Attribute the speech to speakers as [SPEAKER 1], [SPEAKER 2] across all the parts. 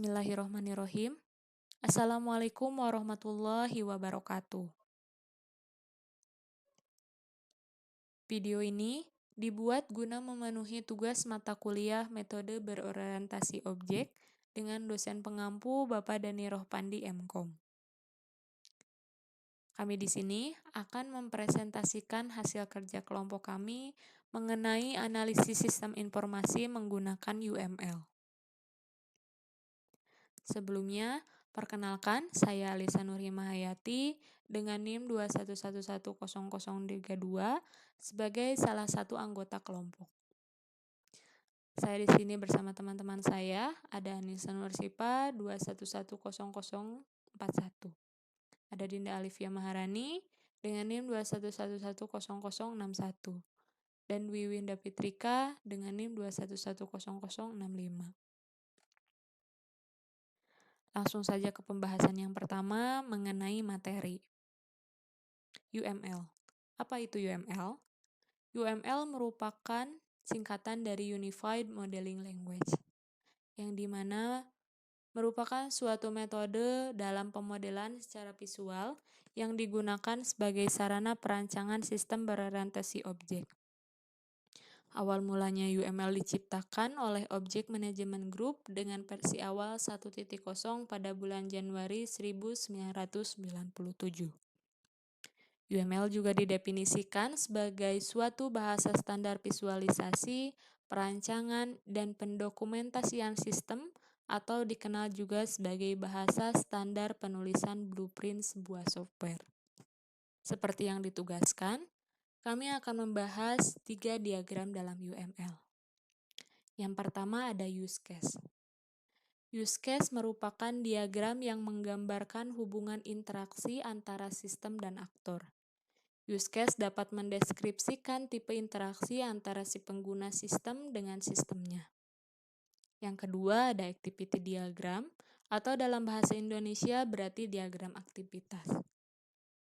[SPEAKER 1] Bismillahirrohmanirrohim. Assalamualaikum warahmatullahi wabarakatuh. Video ini dibuat guna memenuhi tugas mata kuliah metode berorientasi objek dengan dosen pengampu Bapak Dani Rohpandi MKom. Kami di sini akan mempresentasikan hasil kerja kelompok kami mengenai analisis sistem informasi menggunakan UML. Sebelumnya, perkenalkan, saya Alisa Nurhimahayati dengan NIM 211100032 sebagai salah satu anggota kelompok. Saya di sini bersama teman-teman saya, ada Anissa Nursipa 2110041, ada Dinda Alifia Maharani dengan NIM 2111061, dan Wiwinda Fitrika dengan NIM 2110065. Langsung saja ke pembahasan yang pertama mengenai materi. UML. Apa itu UML? UML merupakan singkatan dari Unified Modeling Language, yang dimana merupakan suatu metode dalam pemodelan secara visual yang digunakan sebagai sarana perancangan sistem berorientasi objek. Awal mulanya UML diciptakan oleh Object Management Group dengan versi awal 1.0 pada bulan Januari 1997. UML juga didefinisikan sebagai suatu bahasa standar visualisasi, perancangan, dan pendokumentasian sistem atau dikenal juga sebagai bahasa standar penulisan blueprint sebuah software. Seperti yang ditugaskan, kami akan membahas 3 diagram dalam UML. Yang pertama ada use case. Use case merupakan diagram yang menggambarkan hubungan interaksi antara sistem dan aktor. Use case dapat mendeskripsikan tipe interaksi antara si pengguna sistem dengan sistemnya. Yang kedua ada activity diagram, atau dalam bahasa Indonesia berarti diagram aktivitas.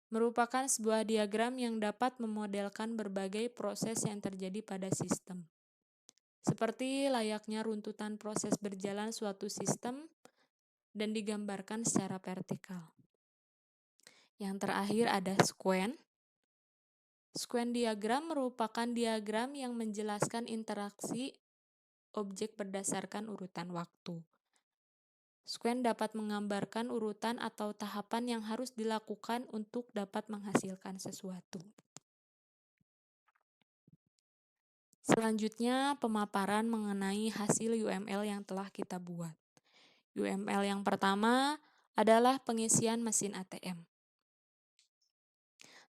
[SPEAKER 1] Merupakan sebuah diagram yang dapat memodelkan berbagai proses yang terjadi pada sistem. Seperti layaknya runtutan proses berjalan suatu sistem dan digambarkan secara vertikal. Yang terakhir ada sequence. Sequence diagram merupakan diagram yang menjelaskan interaksi objek berdasarkan urutan waktu. Sequence dapat menggambarkan urutan atau tahapan yang harus dilakukan untuk dapat menghasilkan sesuatu. Selanjutnya, pemaparan mengenai hasil UML yang telah kita buat. UML yang pertama adalah pengisian mesin ATM.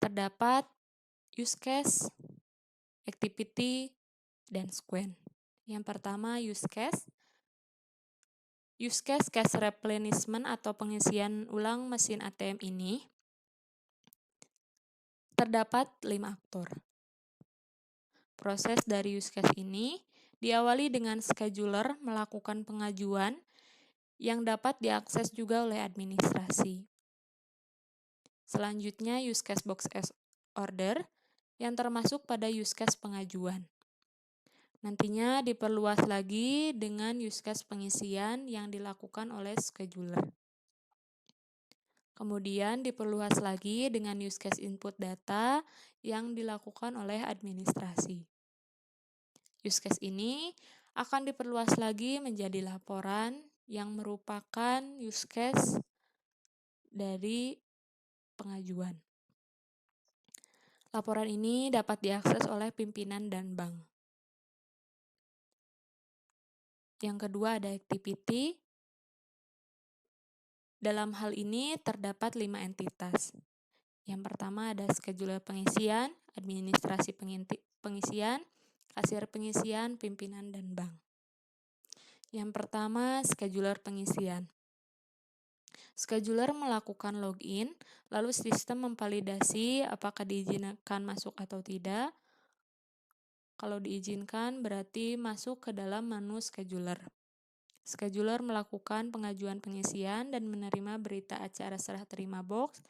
[SPEAKER 1] Terdapat use case, activity, dan sequence. Yang pertama use case. Use case cash replenishment atau pengisian ulang mesin ATM ini terdapat 5 aktor. Proses dari use case ini diawali dengan scheduler melakukan pengajuan yang dapat diakses juga oleh administrasi. Selanjutnya use case box as order yang termasuk pada use case pengajuan. Nantinya diperluas lagi dengan use case pengisian yang dilakukan oleh scheduler. Kemudian diperluas lagi dengan use case input data yang dilakukan oleh administrasi. Use case ini akan diperluas lagi menjadi laporan yang merupakan use case dari pengajuan. Laporan ini dapat diakses oleh pimpinan dan bank. Yang kedua ada activity. Dalam hal ini terdapat 5 entitas. Yang pertama ada scheduler pengisian, administrasi pengisian, kasir pengisian, pimpinan, dan bank. Yang pertama scheduler pengisian. Scheduler melakukan login, lalu sistem memvalidasi apakah diizinkan masuk atau tidak. Kalau diizinkan berarti masuk ke dalam menu scheduler. Scheduler melakukan pengajuan pengisian dan menerima berita acara serah terima box,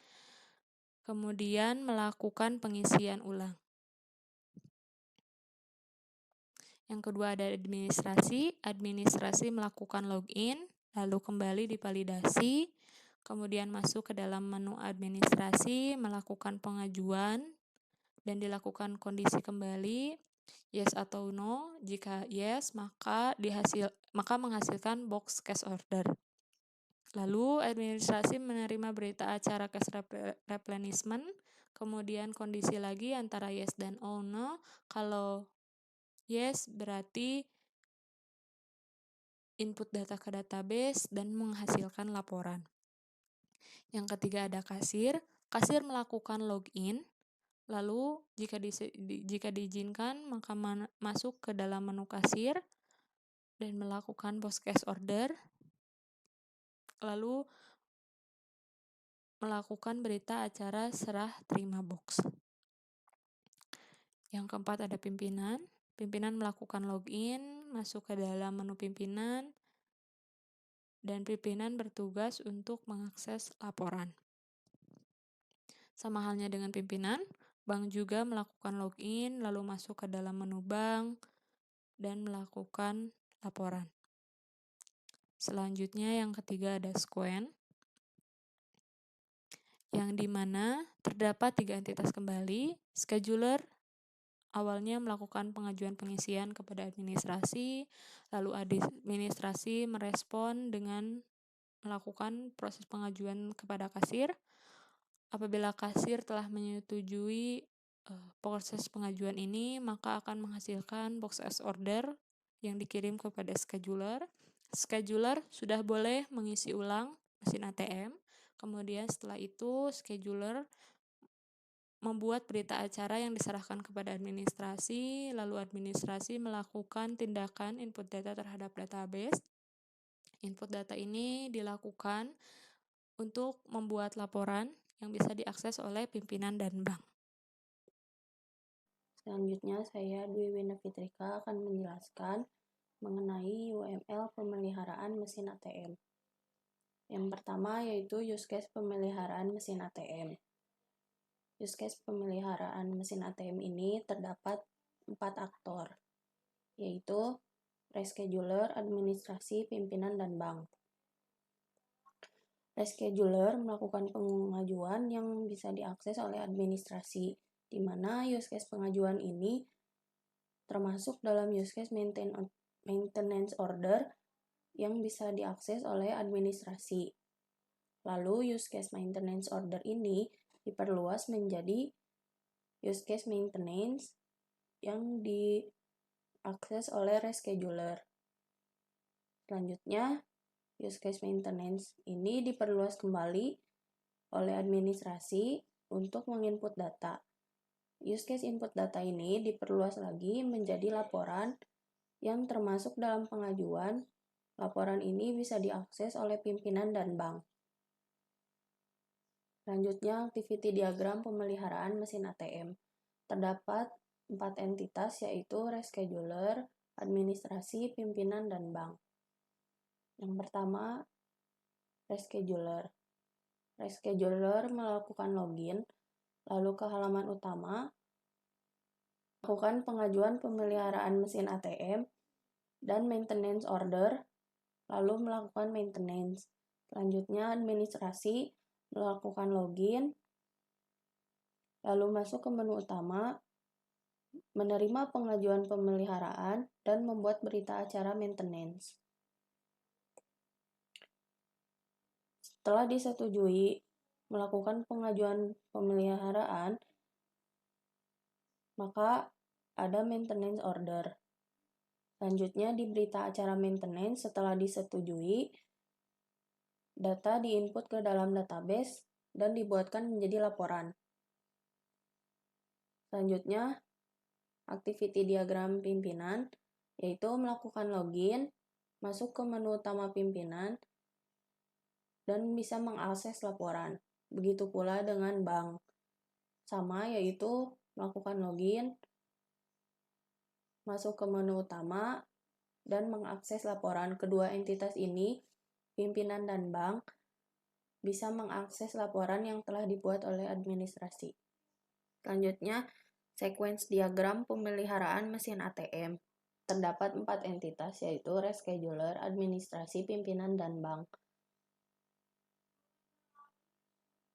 [SPEAKER 1] kemudian melakukan pengisian ulang. Yang kedua ada administrasi. Administrasi melakukan login, lalu kembali divalidasi, kemudian masuk ke dalam menu administrasi, melakukan pengajuan, dan dilakukan kondisi kembali, yes atau no. Jika yes, maka menghasilkan box cash order. Lalu administrasi menerima berita acara cash replenishment, kemudian kondisi lagi antara yes dan no. Kalau yes berarti input data ke database dan menghasilkan laporan. Yang ketiga ada kasir. Kasir melakukan login. Lalu jika diizinkan maka masuk ke dalam menu kasir dan melakukan box cash order. Lalu melakukan berita acara serah terima box. Yang keempat ada pimpinan. Pimpinan melakukan login, masuk ke dalam menu pimpinan, dan pimpinan bertugas untuk mengakses laporan. Sama halnya dengan pimpinan, bank juga melakukan login, lalu masuk ke dalam menu bank, dan melakukan laporan. Selanjutnya yang ketiga ada squen, yang dimana terdapat 3 entitas kembali. Scheduler awalnya melakukan pengajuan pengisian kepada administrasi, lalu administrasi merespon dengan melakukan proses pengajuan kepada kasir. Apabila kasir telah menyetujui proses pengajuan ini, maka akan menghasilkan box cash order yang dikirim kepada scheduler. Scheduler sudah boleh mengisi ulang mesin ATM. Kemudian setelah itu scheduler membuat berita acara yang diserahkan kepada administrasi, lalu administrasi melakukan tindakan input data terhadap database. Input data ini dilakukan untuk membuat laporan yang bisa diakses oleh pimpinan dan bank.
[SPEAKER 2] Selanjutnya saya Dwi Wina Fitrika akan menjelaskan mengenai UML pemeliharaan mesin ATM. Yang pertama yaitu use case pemeliharaan mesin ATM. Use case pemeliharaan mesin ATM ini terdapat 4 aktor, yaitu rescheduler, administrasi, pimpinan, dan bank. Rescheduler melakukan pengajuan yang bisa diakses oleh administrasi, di mana use case pengajuan ini termasuk dalam use case maintenance order yang bisa diakses oleh administrasi. Lalu use case maintenance order ini diperluas menjadi use case maintenance yang diakses oleh rescheduler. Selanjutnya, use case maintenance ini diperluas kembali oleh administrasi untuk menginput data. Use case input data ini diperluas lagi menjadi laporan yang termasuk dalam pengajuan. Laporan ini bisa diakses oleh pimpinan dan bank. Selanjutnya, activity diagram pemeliharaan mesin ATM. Terdapat 4 entitas yaitu rescheduler, administrasi, pimpinan, dan bank. Yang pertama, rescheduler. Rescheduler melakukan login, lalu ke halaman utama, melakukan pengajuan pemeliharaan mesin ATM, dan maintenance order, lalu melakukan maintenance. Selanjutnya, administrasi melakukan login, lalu masuk ke menu utama, menerima pengajuan pemeliharaan, dan membuat berita acara maintenance. Setelah disetujui melakukan pengajuan pemeliharaan, maka ada maintenance order. Selanjutnya di berita acara maintenance setelah disetujui, data diinput ke dalam database dan dibuatkan menjadi laporan. Selanjutnya, activity diagram pimpinan, yaitu melakukan login, masuk ke menu utama pimpinan, dan bisa mengakses laporan. Begitu pula dengan bank. Sama, yaitu melakukan login, masuk ke menu utama, dan mengakses laporan. Kedua entitas ini, pimpinan dan bank, bisa mengakses laporan yang telah dibuat oleh administrasi. Selanjutnya, sequence diagram pemeliharaan mesin ATM. terdapat 4 entitas, yaitu rescheduler, administrasi, pimpinan, dan bank.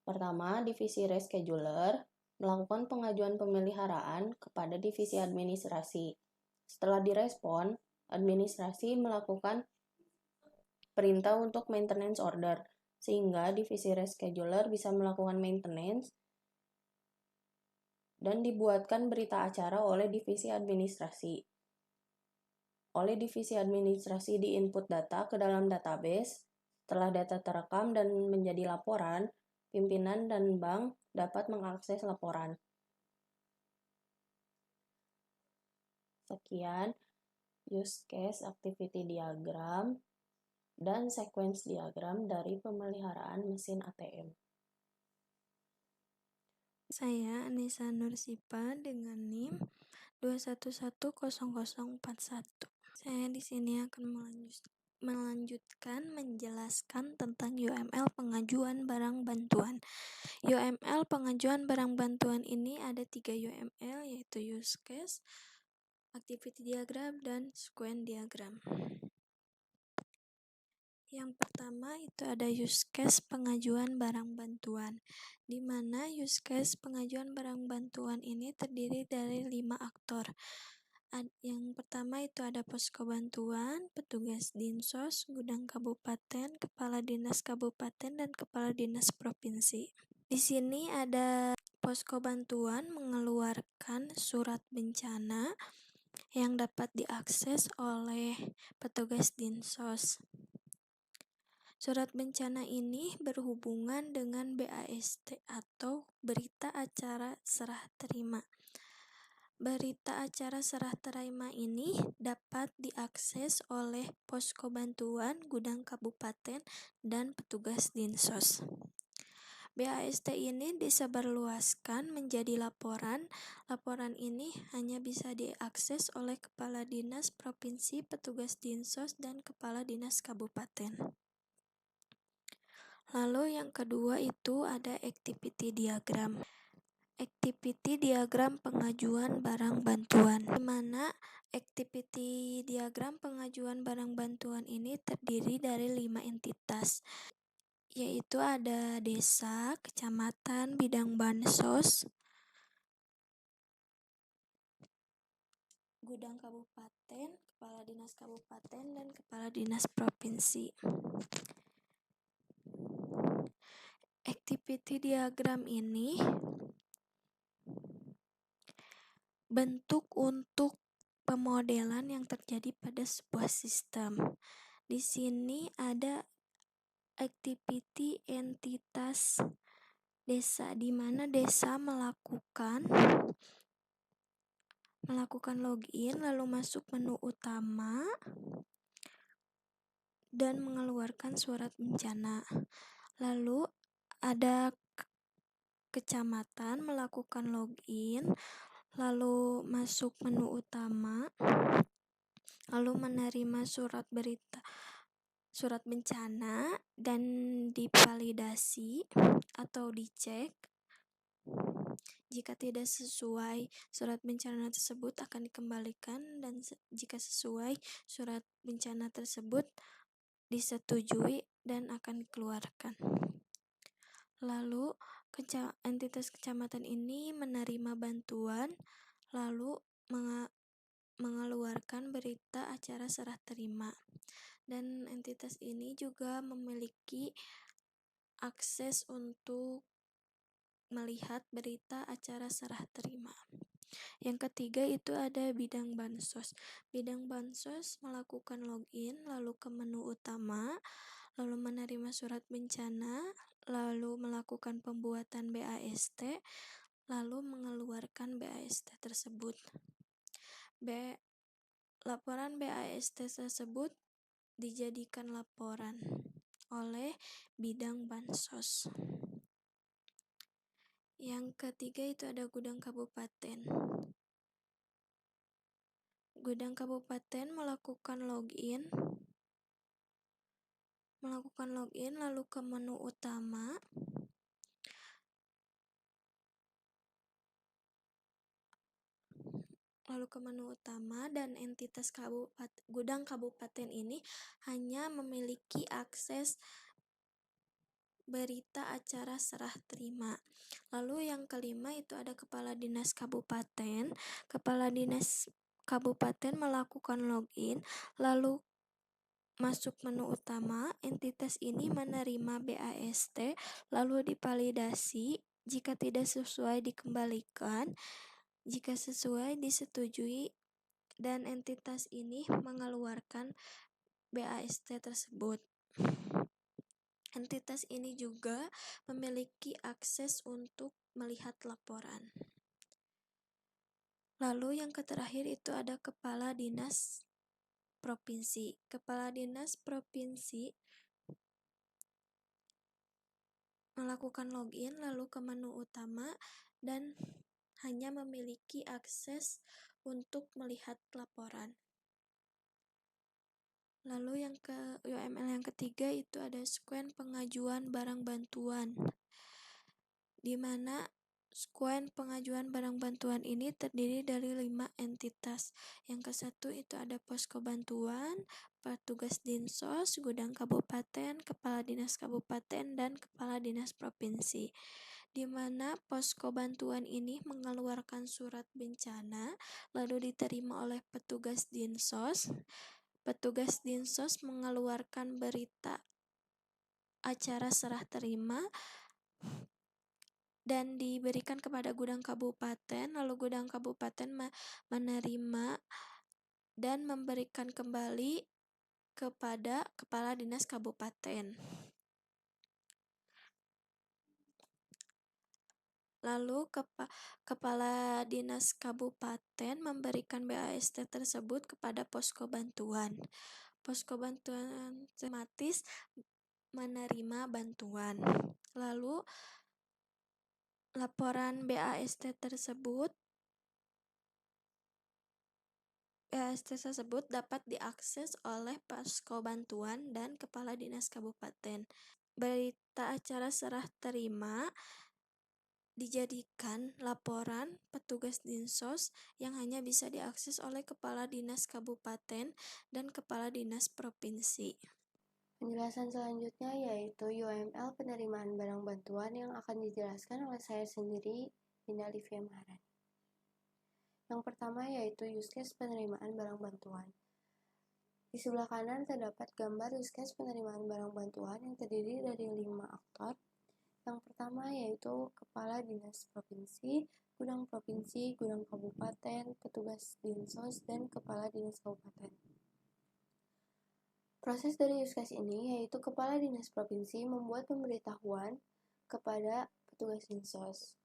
[SPEAKER 2] Pertama, divisi rescheduler melakukan pengajuan pemeliharaan kepada divisi administrasi. Setelah direspon, administrasi melakukan perintah untuk maintenance order, sehingga divisi rescheduler bisa melakukan maintenance dan dibuatkan berita acara oleh divisi administrasi. Oleh divisi administrasi di-input data ke dalam database. Setelah data terekam dan menjadi laporan, pimpinan dan bank dapat mengakses laporan. Sekian use case activity diagram dan sequence diagram dari pemeliharaan mesin ATM.
[SPEAKER 3] Saya Anissa Nursipa dengan NIM 2110041. Saya di sini akan melanjutkan menjelaskan tentang UML pengajuan barang bantuan. UML pengajuan barang bantuan ini ada 3 UML, yaitu use case, activity diagram, dan sequence diagram. Yang pertama itu ada use case pengajuan barang bantuan, di mana use case pengajuan barang bantuan ini terdiri dari 5 aktor. Yang pertama itu ada posko bantuan, petugas dinsos, gudang kabupaten, kepala dinas kabupaten, dan kepala dinas provinsi. Di sini ada posko bantuan mengeluarkan surat bencana yang dapat diakses oleh petugas dinsos. Surat bencana ini berhubungan dengan BAST atau Berita Acara Serah Terima. Berita acara serah terima ini dapat diakses oleh posko bantuan, gudang kabupaten, dan petugas dinsos. BAST ini disebarluaskan menjadi laporan. Laporan ini hanya bisa diakses oleh kepala dinas provinsi, petugas dinsos, dan kepala dinas kabupaten. Lalu yang kedua itu ada activity diagram. Activity diagram pengajuan barang bantuan, di mana activity diagram pengajuan barang bantuan ini terdiri dari 5 entitas, yaitu ada desa, kecamatan, bidang bansos, gudang kabupaten, kepala dinas kabupaten, dan kepala dinas provinsi. Activity diagram ini bentuk untuk pemodelan yang terjadi pada sebuah sistem. Di sini ada activity entitas desa, di mana desa melakukan login, lalu masuk menu utama dan mengeluarkan surat bencana. Lalu ada kecamatan melakukan login, lalu masuk menu utama, lalu menerima surat bencana dan divalidasi atau dicek. Jika tidak sesuai, surat bencana tersebut akan dikembalikan, dan jika sesuai, surat bencana tersebut disetujui dan akan dikeluarkan. Lalu entitas kecamatan ini menerima bantuan, lalu mengeluarkan berita acara serah terima. Dan entitas ini juga memiliki akses untuk melihat berita acara serah terima. Yang ketiga itu ada bidang bansos. Bidang bansos melakukan login, lalu ke menu utama, lalu menerima surat bencana, lalu melakukan pembuatan BAST, lalu mengeluarkan BAST tersebut. Laporan BAST tersebut dijadikan laporan oleh bidang bansos. Yang ketiga itu ada gudang kabupaten. Gudang kabupaten melakukan login lalu ke menu utama, lalu ke menu utama, dan entitas gudang kabupaten ini hanya memiliki akses berita acara serah terima. Lalu yang kelima itu ada kepala dinas kabupaten. Kepala dinas kabupaten melakukan login, lalu masuk menu utama. Entitas ini menerima BAST, lalu divalidasi. Jika tidak sesuai dikembalikan, jika sesuai disetujui, dan entitas ini mengeluarkan BAST tersebut. Entitas ini juga memiliki akses untuk melihat laporan. Lalu yang terakhir itu ada kepala dinas provinsi. Kepala dinas provinsi melakukan login lalu ke menu utama dan hanya memiliki akses untuk melihat laporan. Lalu yang UML yang ketiga itu ada sekuen pengajuan barang bantuan, di mana sekuen pengajuan barang bantuan ini terdiri dari 5 entitas. Yang ke-1 itu ada posko bantuan, petugas dinsos, gudang kabupaten, kepala dinas kabupaten, dan kepala dinas provinsi. Di mana posko bantuan ini mengeluarkan surat bencana, lalu diterima oleh petugas dinsos. Petugas dinsos mengeluarkan berita acara serah terima dan diberikan kepada gudang kabupaten, lalu gudang kabupaten menerima dan memberikan kembali kepada kepala dinas kabupaten. Lalu kepala dinas kabupaten memberikan BAST tersebut kepada posko bantuan. Posko bantuan otomatis menerima bantuan. Lalu laporan BAST tersebut dapat diakses oleh posko bantuan dan kepala dinas kabupaten. Berita acara serah terima dijadikan laporan petugas dinsos yang hanya bisa diakses oleh kepala dinas kabupaten dan kepala dinas provinsi.
[SPEAKER 2] Penjelasan selanjutnya yaitu UML penerimaan barang bantuan yang akan dijelaskan oleh saya sendiri, Dinda Livia Maharani. Yang pertama yaitu use case penerimaan barang bantuan. Di sebelah kanan terdapat gambar use case penerimaan barang bantuan yang terdiri dari 5 aktor. Yang pertama yaitu kepala dinas provinsi, gudang kabupaten, petugas dinsos, dan kepala dinas kabupaten. Proses dari use case ini yaitu kepala dinas provinsi membuat pemberitahuan kepada petugas dinsos,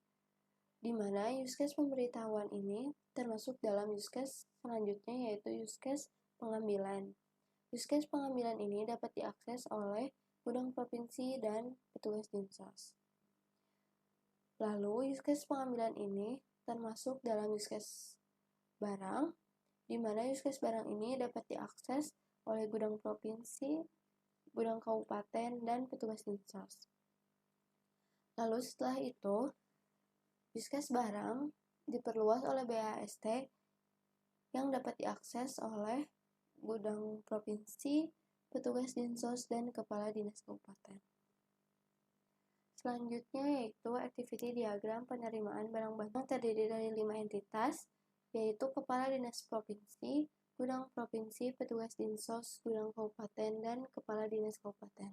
[SPEAKER 2] di mana use case pemberitahuan ini termasuk dalam use case selanjutnya yaitu use case pengambilan. Use case pengambilan ini dapat diakses oleh gudang provinsi dan petugas dinsos. Lalu use case pengambilan ini termasuk dalam use case barang, di mana use case barang ini dapat diakses oleh gudang provinsi, gudang kabupaten, dan petugas dinsos. Lalu setelah itu, use case barang diperluas oleh BAST yang dapat diakses oleh gudang provinsi, petugas dinsos, dan kepala dinas kabupaten. Selanjutnya yaitu activity diagram penerimaan barang bantuan terdiri dari 5 entitas, yaitu kepala dinas provinsi, gudang provinsi, petugas dinsos, gudang kabupaten, dan kepala dinas kabupaten.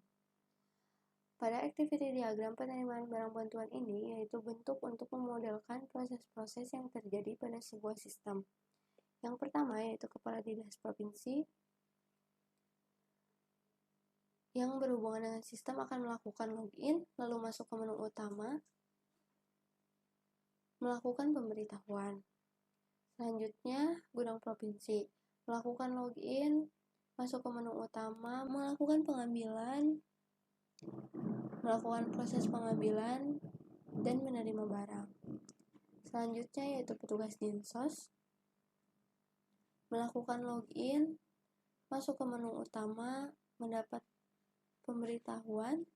[SPEAKER 2] Pada activity diagram penerimaan barang bantuan ini yaitu bentuk untuk memodelkan proses-proses yang terjadi pada sebuah sistem. Yang pertama yaitu kepala dinas provinsi yang berhubungan dengan sistem akan melakukan login, lalu masuk ke menu utama, melakukan pemberitahuan. Selanjutnya, gudang provinsi melakukan login, masuk ke menu utama, melakukan pengambilan, melakukan proses pengambilan, dan menerima barang. Selanjutnya yaitu petugas dinsos melakukan login, masuk ke menu utama, mendapat pemberitahuan,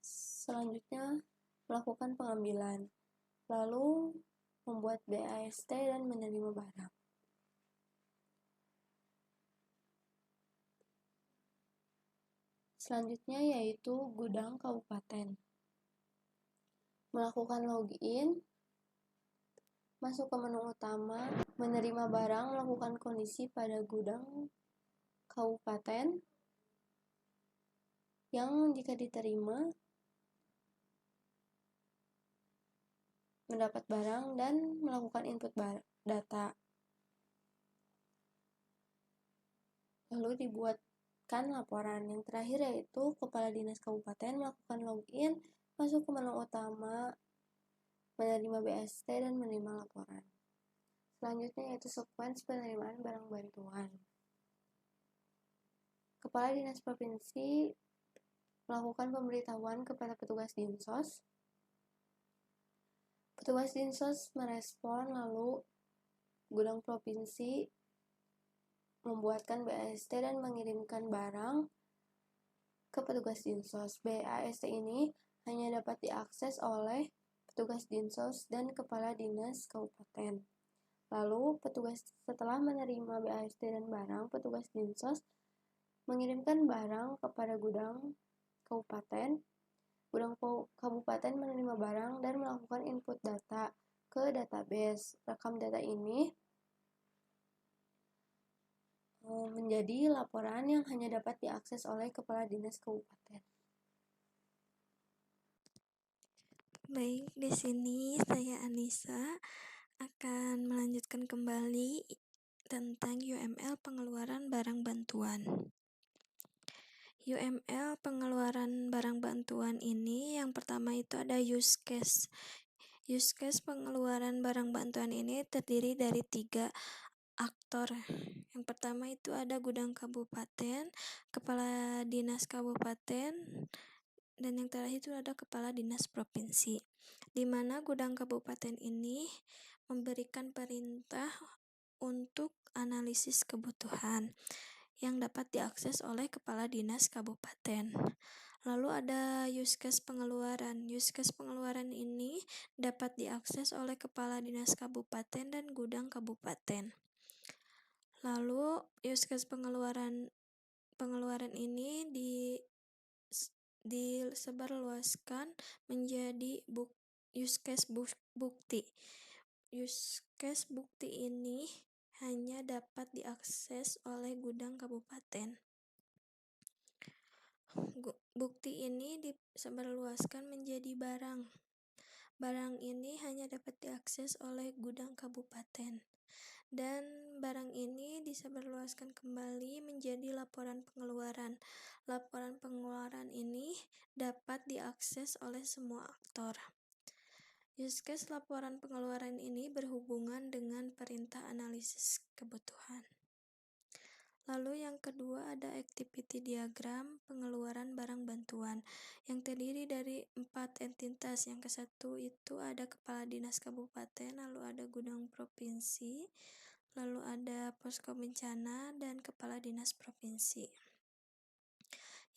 [SPEAKER 2] selanjutnya melakukan pengambilan, lalu membuat BAST dan menerima barang. Selanjutnya yaitu gudang kabupaten. Melakukan login, masuk ke menu utama, menerima barang, melakukan kondisi pada gudang kabupaten yang jika diterima mendapat barang dan melakukan input data. Lalu dibuatkan laporan. Yang terakhir yaitu Kepala Dinas Kabupaten melakukan login, masuk ke menu utama, menerima BST dan menerima laporan. Selanjutnya yaitu sekuens penerimaan barang bantuan. Kepala Dinas Provinsi melakukan pemberitahuan kepada petugas Dinsos. Petugas Dinsos merespon, lalu gudang provinsi membuatkan BAST dan mengirimkan barang ke petugas Dinsos. BAST ini hanya dapat diakses oleh petugas Dinsos dan Kepala Dinas Kabupaten. Lalu, setelah menerima BAST dan barang, petugas Dinsos mengirimkan barang kepada gudang kabupaten. Gudang kabupaten menerima barang dan melakukan input data ke database. Rekam data ini menjadi laporan yang hanya dapat diakses oleh Kepala Dinas Kabupaten.
[SPEAKER 3] Baik, di sini saya Anissa akan melanjutkan kembali tentang UML pengeluaran barang bantuan. UML pengeluaran barang bantuan ini yang pertama itu ada use case. Use case pengeluaran barang bantuan ini terdiri dari 3 aktor. Yang pertama itu ada gudang kabupaten, kepala dinas kabupaten, dan yang terakhir itu ada kepala dinas provinsi. Di mana gudang kabupaten ini memberikan perintah untuk analisis kebutuhan yang dapat diakses oleh kepala dinas kabupaten. Lalu ada use case pengeluaran. Use case pengeluaran ini dapat diakses oleh kepala dinas kabupaten dan gudang kabupaten. Lalu use case pengeluaran ini disebarluaskan menjadi use case bukti. Use case bukti ini hanya dapat diakses oleh gudang kabupaten. Bukti ini disebarluaskan menjadi barang. Barang ini hanya dapat diakses oleh gudang kabupaten. Dan barang ini disebarluaskan kembali menjadi laporan pengeluaran. Laporan pengeluaran ini dapat diakses oleh semua aktor. Use case laporan pengeluaran ini berhubungan dengan perintah analisis kebutuhan. Lalu yang kedua ada activity diagram pengeluaran barang bantuan yang terdiri dari 4 entitas. Yang ke-1 itu ada kepala dinas kabupaten, lalu ada gudang provinsi, lalu ada posko bencana dan kepala dinas provinsi.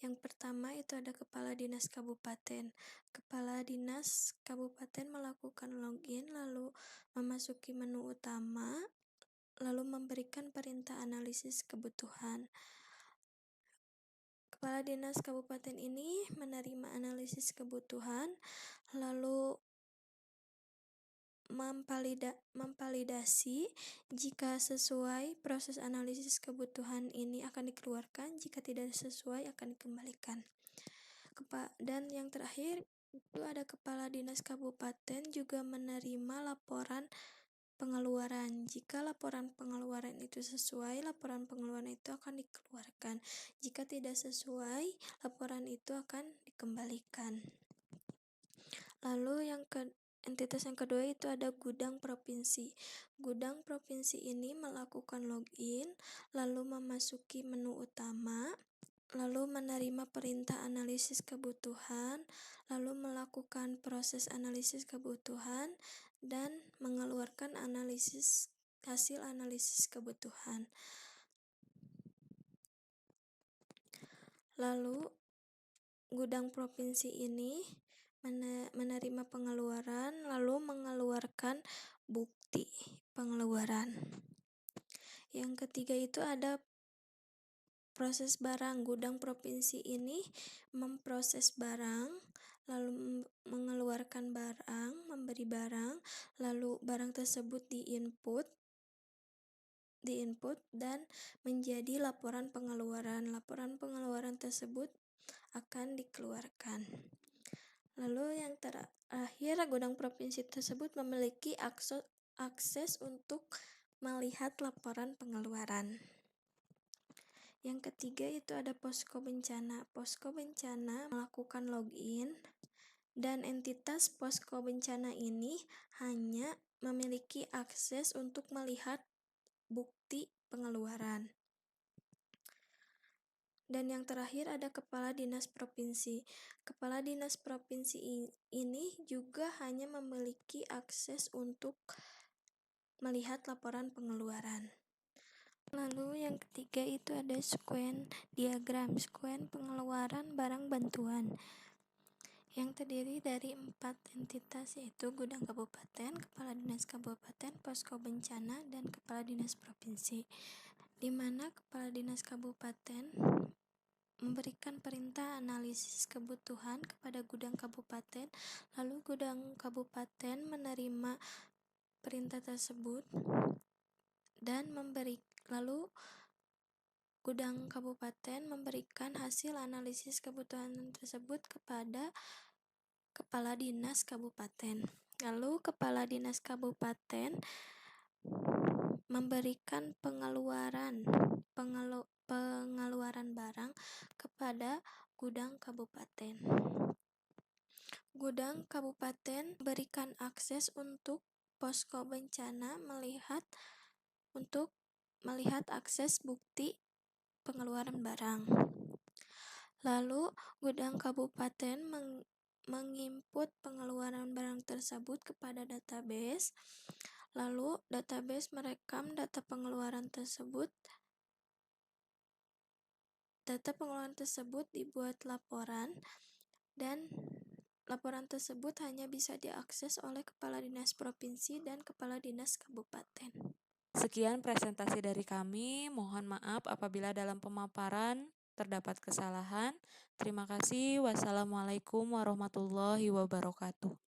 [SPEAKER 3] Yang pertama itu ada kepala dinas kabupaten. Kepala dinas kabupaten melakukan login lalu memasuki menu utama, lalu memberikan perintah analisis kebutuhan. Kepala dinas kabupaten ini menerima analisis kebutuhan, lalu memvalidasi jika sesuai proses analisis kebutuhan ini akan dikeluarkan, jika tidak sesuai akan dikembalikan. Dan yang terakhir itu ada kepala dinas kabupaten juga menerima laporan pengeluaran. Jika laporan pengeluaran itu sesuai, laporan pengeluaran itu akan dikeluarkan. Jika tidak sesuai, laporan itu akan dikembalikan. Lalu entitas yang kedua itu ada gudang provinsi. Gudang provinsi ini melakukan login, lalu memasuki menu utama, lalu menerima perintah analisis kebutuhan, lalu melakukan proses analisis kebutuhan, dan mengeluarkan hasil analisis kebutuhan. Lalu gudang provinsi ini menerima pengeluaran lalu mengeluarkan bukti pengeluaran. Yang ketiga itu ada Proses barang. Gudang provinsi ini memproses barang, lalu mengeluarkan barang, memberi barang, lalu barang tersebut diinput dan menjadi laporan pengeluaran. Laporan pengeluaran tersebut akan dikeluarkan. Lalu yang terakhir, gudang provinsi tersebut memiliki akses untuk melihat laporan pengeluaran. Yang ketiga itu ada posko bencana. Posko bencana melakukan login, dan entitas posko bencana ini hanya memiliki akses untuk melihat bukti pengeluaran. Dan yang terakhir ada kepala dinas provinsi. Kepala dinas provinsi ini juga hanya memiliki akses untuk melihat laporan pengeluaran. Lalu yang ketiga itu ada sekuen diagram, sekuen pengeluaran barang bantuan, yang terdiri dari 4 entitas, yaitu gudang kabupaten, kepala dinas kabupaten, posko bencana, dan kepala dinas provinsi, di mana kepala dinas kabupaten memberikan perintah analisis kebutuhan kepada gudang kabupaten, lalu gudang kabupaten menerima perintah tersebut dan lalu gudang kabupaten memberikan hasil analisis kebutuhan tersebut kepada kepala dinas kabupaten. Lalu kepala dinas kabupaten memberikan pengeluaran barang kepada gudang kabupaten. Gudang kabupaten berikan akses untuk posko bencana untuk melihat akses bukti pengeluaran barang. Lalu gudang kabupaten menginput pengeluaran barang tersebut kepada database. Lalu database merekam data pengeluaran tersebut. Data pengeluaran tersebut dibuat laporan, dan laporan tersebut hanya bisa diakses oleh kepala dinas provinsi dan kepala dinas kabupaten.
[SPEAKER 1] Sekian presentasi dari kami. Mohon maaf apabila dalam pemaparan terdapat kesalahan. Terima kasih. Wassalamualaikum warahmatullahi wabarakatuh.